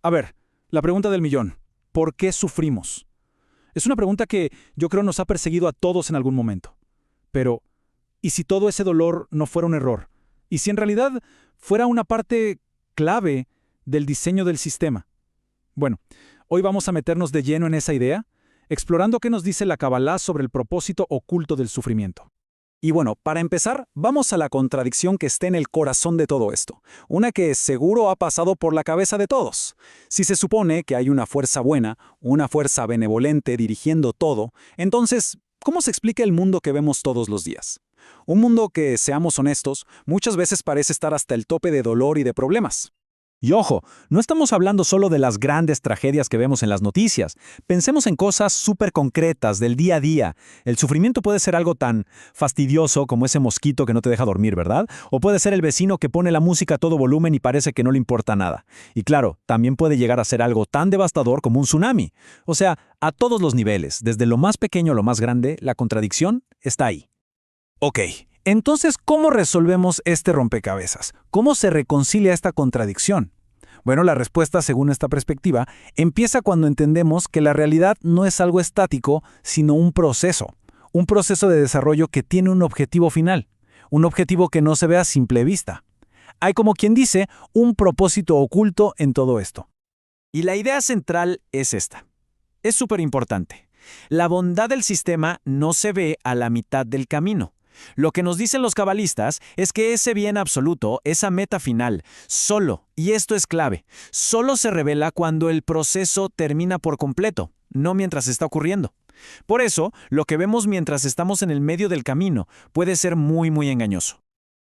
A ver, la pregunta del millón. ¿Por qué sufrimos? Es una pregunta que yo creo nos ha perseguido a todos en algún momento. Pero, ¿y si todo ese dolor no fuera un error? ¿Y si en realidad fuera una parte clave del diseño del sistema? Bueno, hoy vamos a meternos de lleno en esa idea, explorando qué nos dice la Kabbalah sobre el propósito oculto del sufrimiento. Y bueno, para empezar, vamos a la contradicción que está en el corazón de todo esto, una que seguro ha pasado por la cabeza de todos. Si se supone que hay una fuerza buena, una fuerza benevolente dirigiendo todo, entonces, ¿cómo se explica el mundo que vemos todos los días? Un mundo que, seamos honestos, muchas veces parece estar hasta el tope de dolor y de problemas. Y ojo, no estamos hablando solo de las grandes tragedias que vemos en las noticias. Pensemos en cosas súper concretas del día a día. El sufrimiento puede ser algo tan fastidioso como ese mosquito que no te deja dormir, ¿verdad? O puede ser el vecino que pone la música a todo volumen y parece que no le importa nada. Y claro, también puede llegar a ser algo tan devastador como un tsunami. O sea, a todos los niveles, desde lo más pequeño a lo más grande, la contradicción está ahí. Ok, entonces, ¿cómo resolvemos este rompecabezas? ¿Cómo se reconcilia esta contradicción? Bueno, la respuesta, según esta perspectiva, empieza cuando entendemos que la realidad no es algo estático, sino un proceso de desarrollo que tiene un objetivo final, un objetivo que no se ve a simple vista. Hay, como quien dice, un propósito oculto en todo esto. Y la idea central es esta. Es súper importante. La bondad del sistema no se ve a la mitad del camino. Lo que nos dicen los cabalistas es que ese bien absoluto, esa meta final, solo, y esto es clave, solo se revela cuando el proceso termina por completo, no mientras está ocurriendo. Por eso, lo que vemos mientras estamos en el medio del camino puede ser muy, muy engañoso.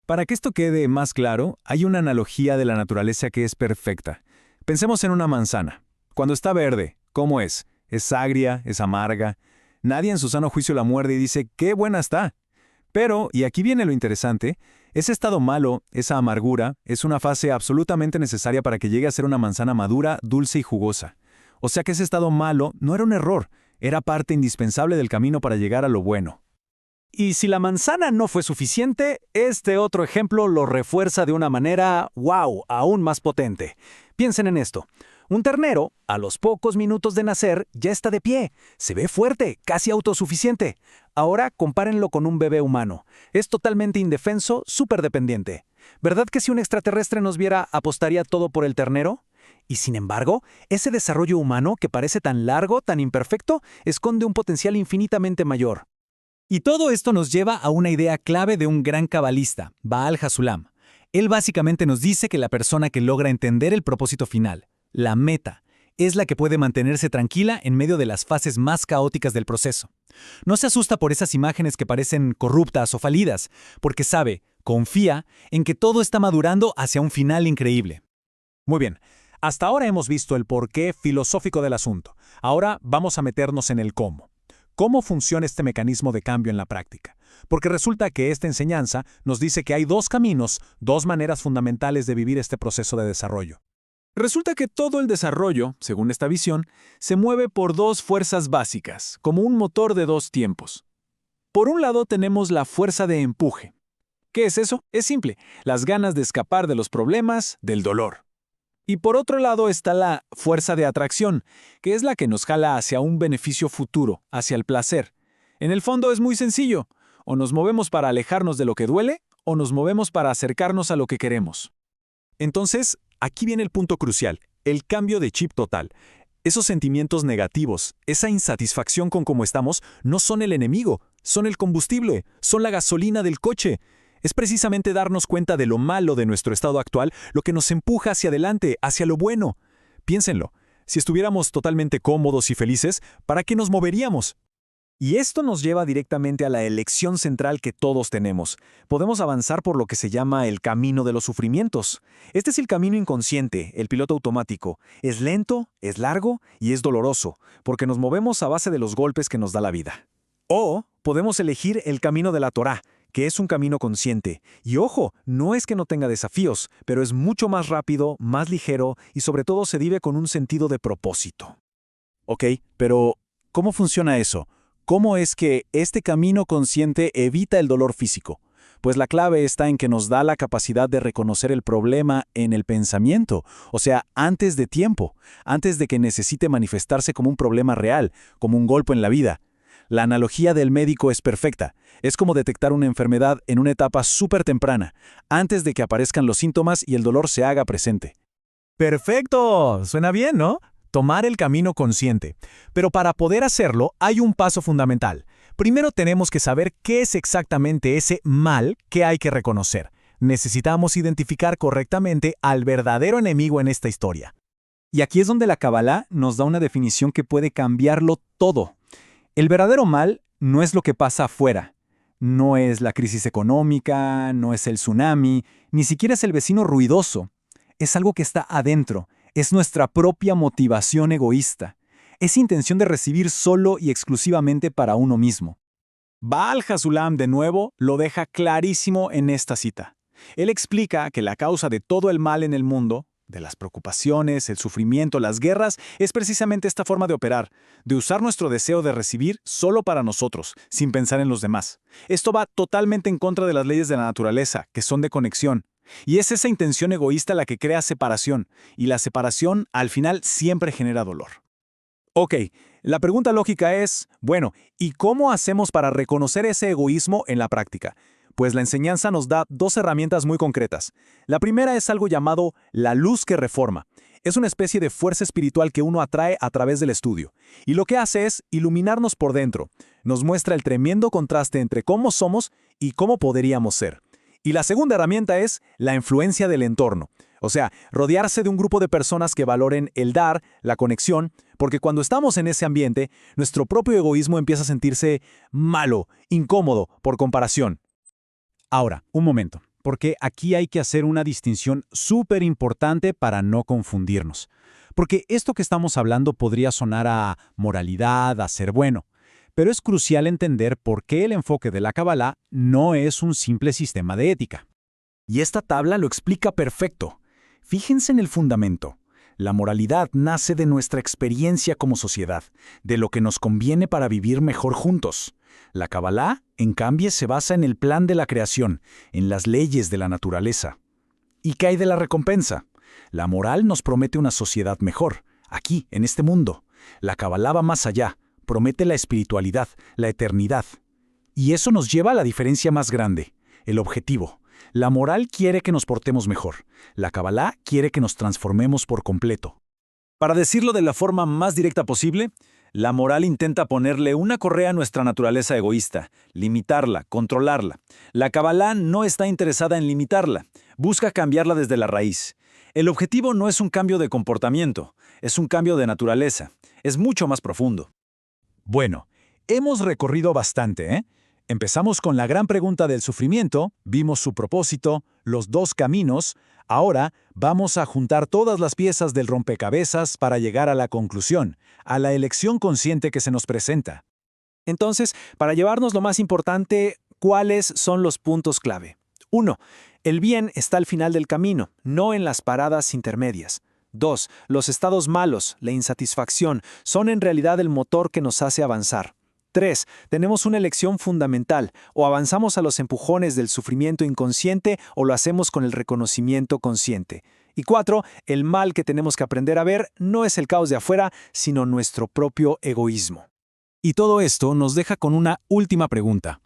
Para que esto quede más claro, hay una analogía de la naturaleza que es perfecta. Pensemos en una manzana. Cuando está verde, ¿cómo es? Es agria, es amarga. Nadie en su sano juicio la muerde y dice, ¡qué buena está! Pero, y aquí viene lo interesante, ese estado malo, esa amargura, es una fase absolutamente necesaria para que llegue a ser una manzana madura, dulce y jugosa. O sea que ese estado malo no era un error, era parte indispensable del camino para llegar a lo bueno. Y si la manzana no fue suficiente, este otro ejemplo lo refuerza de una manera, wow, aún más potente. Piensen en esto. Un ternero, a los pocos minutos de nacer, ya está de pie, se ve fuerte, casi autosuficiente. Ahora compárenlo con un bebé humano. Es totalmente indefenso, súper dependiente. ¿Verdad que si un extraterrestre nos viera, apostaría todo por el ternero? Y sin embargo, ese desarrollo humano que parece tan largo, tan imperfecto, esconde un potencial infinitamente mayor. Y todo esto nos lleva a una idea clave de un gran cabalista, Baal Hasulam. Él básicamente nos dice que la persona que logra entender el propósito final, la meta, es la que puede mantenerse tranquila en medio de las fases más caóticas del proceso. No se asusta por esas imágenes que parecen corruptas o falidas, porque sabe, confía en que todo está madurando hacia un final increíble. Muy bien, hasta ahora hemos visto el porqué filosófico del asunto. Ahora vamos a meternos en el cómo. ¿Cómo funciona este mecanismo de cambio en la práctica? Porque resulta que esta enseñanza nos dice que hay dos caminos, dos maneras fundamentales de vivir este proceso de desarrollo. Resulta que todo el desarrollo, según esta visión, se mueve por dos fuerzas básicas, como un motor de dos tiempos. Por un lado tenemos la fuerza de empuje. ¿Qué es eso? Es simple, las ganas de escapar de los problemas, del dolor. Y por otro lado está la fuerza de atracción, que es la que nos jala hacia un beneficio futuro, hacia el placer. En el fondo es muy sencillo, o nos movemos para alejarnos de lo que duele, o nos movemos para acercarnos a lo que queremos. Entonces, aquí viene el punto crucial, el cambio de chip total. Esos sentimientos negativos, esa insatisfacción con cómo estamos, no son el enemigo, son el combustible, son la gasolina del coche. Es precisamente darnos cuenta de lo malo de nuestro estado actual lo que nos empuja hacia adelante, hacia lo bueno. Piénsenlo, si estuviéramos totalmente cómodos y felices, ¿para qué nos moveríamos? Y esto nos lleva directamente a la elección central que todos tenemos. Podemos avanzar por lo que se llama el camino de los sufrimientos. Este es el camino inconsciente, el piloto automático. Es lento, es largo y es doloroso, porque nos movemos a base de los golpes que nos da la vida. O podemos elegir el camino de la Torá, que es un camino consciente. Y ojo, no es que no tenga desafíos, pero es mucho más rápido, más ligero y sobre todo se vive con un sentido de propósito. Ok, pero ¿cómo funciona eso? ¿Cómo es que este camino consciente evita el dolor físico? Pues la clave está en que nos da la capacidad de reconocer el problema en el pensamiento, o sea, antes de tiempo, antes de que necesite manifestarse como un problema real, como un golpe en la vida. La analogía del médico es perfecta. Es como detectar una enfermedad en una etapa súper temprana, antes de que aparezcan los síntomas y el dolor se haga presente. ¡Perfecto! Suena bien, ¿no? Tomar el camino consciente. Pero para poder hacerlo, hay un paso fundamental. Primero tenemos que saber qué es exactamente ese mal que hay que reconocer. Necesitamos identificar correctamente al verdadero enemigo en esta historia. Y aquí es donde la Kabbalah nos da una definición que puede cambiarlo todo. El verdadero mal no es lo que pasa afuera. No es la crisis económica, no es el tsunami, ni siquiera es el vecino ruidoso. Es algo que está adentro. Es nuestra propia motivación egoísta. Es intención de recibir solo y exclusivamente para uno mismo. Baal Hasulam, de nuevo, lo deja clarísimo en esta cita. Él explica que la causa de todo el mal en el mundo, de las preocupaciones, el sufrimiento, las guerras, es precisamente esta forma de operar, de usar nuestro deseo de recibir solo para nosotros, sin pensar en los demás. Esto va totalmente en contra de las leyes de la naturaleza, que son de conexión. Y es esa intención egoísta la que crea separación, y la separación al final siempre genera dolor. Ok, la pregunta lógica es, bueno, ¿y cómo hacemos para reconocer ese egoísmo en la práctica? Pues la enseñanza nos da dos herramientas muy concretas. La primera es algo llamado la luz que reforma. Es una especie de fuerza espiritual que uno atrae a través del estudio. Y lo que hace es iluminarnos por dentro. Nos muestra el tremendo contraste entre cómo somos y cómo podríamos ser. Y la segunda herramienta es la influencia del entorno. O sea, rodearse de un grupo de personas que valoren el dar, la conexión, porque cuando estamos en ese ambiente, nuestro propio egoísmo empieza a sentirse malo, incómodo, por comparación. Ahora, un momento, porque aquí hay que hacer una distinción súper importante para no confundirnos. Porque esto que estamos hablando podría sonar a moralidad, a ser bueno. Pero es crucial entender por qué el enfoque de la Kabbalah no es un simple sistema de ética. Y esta tabla lo explica perfecto. Fíjense en el fundamento. La moralidad nace de nuestra experiencia como sociedad, de lo que nos conviene para vivir mejor juntos. La Kabbalah, en cambio, se basa en el plan de la creación, en las leyes de la naturaleza. ¿Y qué hay de la recompensa? La moral nos promete una sociedad mejor, aquí, en este mundo. La Kabbalah va más allá. Promete la espiritualidad, la eternidad. Y eso nos lleva a la diferencia más grande, el objetivo. La moral quiere que nos portemos mejor. La Kabbalah quiere que nos transformemos por completo. Para decirlo de la forma más directa posible, la moral intenta ponerle una correa a nuestra naturaleza egoísta, limitarla, controlarla. La Kabbalah no está interesada en limitarla, busca cambiarla desde la raíz. El objetivo no es un cambio de comportamiento, es un cambio de naturaleza, es mucho más profundo. Bueno, hemos recorrido bastante, ¿eh? Empezamos con la gran pregunta del sufrimiento, vimos su propósito, los dos caminos. Ahora vamos a juntar todas las piezas del rompecabezas para llegar a la conclusión, a la elección consciente que se nos presenta. Entonces, para llevarnos lo más importante, ¿cuáles son los puntos clave? 1. El bien está al final del camino, no en las paradas intermedias. 2. Los estados malos, la insatisfacción, son en realidad el motor que nos hace avanzar. 3. Tenemos una elección fundamental, o avanzamos a los empujones del sufrimiento inconsciente o lo hacemos con el reconocimiento consciente. Y 4. El mal que tenemos que aprender a ver no es el caos de afuera, sino nuestro propio egoísmo. Y todo esto nos deja con una última pregunta.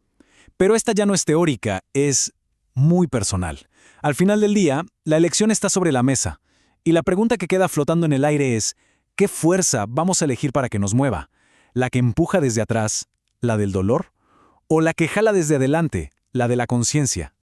Pero esta ya no es teórica, es muy personal. Al final del día, la elección está sobre la mesa. Y la pregunta que queda flotando en el aire es, ¿qué fuerza vamos a elegir para que nos mueva? ¿La que empuja desde atrás, la del dolor? ¿O la que jala desde adelante, la de la conciencia?